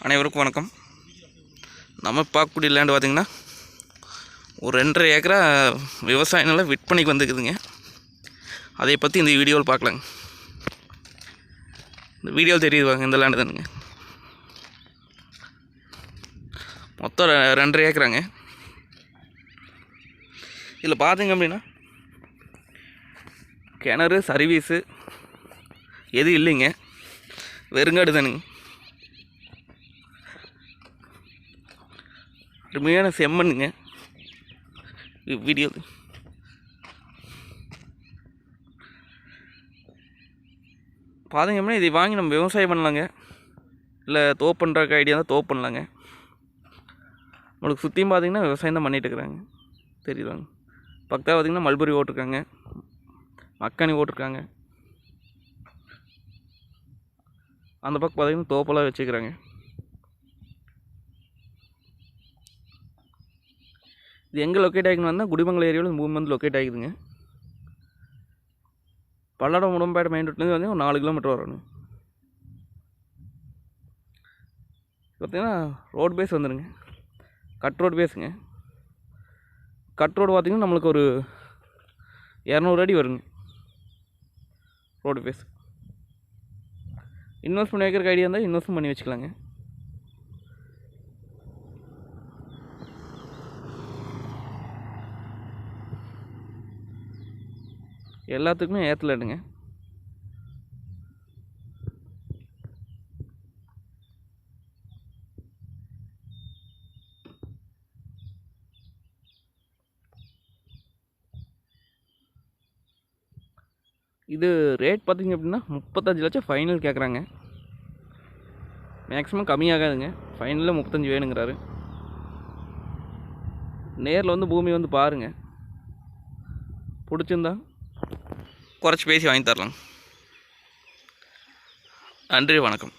அனைவருக்கும் வணக்கம். நம்ம பார்க்கக்கூடிய லேண்டு பார்த்திங்கன்னா ஒரு 2.5 ஏக்கரா விவசாய நிலம் விற்பனைக்கு வந்துக்குதுங்க. அதை பற்றி இந்த வீடியோவில் பார்க்கலாங்க. இந்த வீடியோவில் தெரியுது வாங்க, இந்த லேண்டு தானுங்க. மொத்தம் 2.5 ஏக்கராங்க. இதில் பார்த்திங்க அப்படின்னா கிணறு சர்வீஸு எதுவும் இல்லைங்க, வெறுங்காடு தானுங்க. அருமையான செம்மண்ணுங்க வீடியோ. பார்த்திங்க அப்படின்னா இதை வாங்கி நம்ம விவசாயம் பண்ணலாங்க, இல்லை தோப்பு பண்ணுறக்கு ஐடியா தான் தோப்பு பண்ணலாங்க. நம்மளுக்கு சுற்றியும் பார்த்திங்கன்னா விவசாயம் தான் பண்ணிகிட்டு இருக்கிறாங்க, தெரியுதாங்க. பக்கத்தில் பார்த்திங்கன்னா மல்பரி ஓட்டிருக்காங்க, மக்கானி ஓட்டிருக்காங்க. அந்த பக்கம் பார்த்திங்கன்னா தோப்பெல்லாம் வச்சுக்கிறாங்க. இது எங்கே லொக்கேட் ஆகிக்கணும் வந்தால் குடிமங்கலம் ஏரியாவில் 3 மந்த் லொக்கேட் ஆகிக்குதுங்க. பல்லடம் உடம்பேட்டை மெயின் ரோட்லேருந்து வந்து ஒரு 4 கிலோமீட்டர் வரணும். பார்த்திங்கன்னா ரோடு பேஸ் வந்துடுங்க, கட் ரோடு பேஸுங்க. கட் ரோடு பார்த்திங்கன்னா நம்மளுக்கு ஒரு 200 அடி வருங்க ரோடு பேஸ். இன்வெஸ்ட் பண்ணி வைக்கிறக்கு ஐடியா இருந்தால் இன்வெஸ்ட் பண்ணி வச்சுக்கலாங்க. எல்லாத்துக்குமே ஏற்றலடுங்க. இது ரேட் பார்த்திங்க அப்படின்னா 35 லட்சம் ஃபைனல் கேட்குறாங்க. மேக்ஸிமம் கம்மியாகாதுங்க, ஃபைனலில் 35 வேணுங்கிறாரு. நேரில் வந்து பூமி வந்து பாருங்கள், பிடிச்சிருந்தா குறைச்சி பேசி வாங்கி தரலாம். நன்றி, வணக்கம்.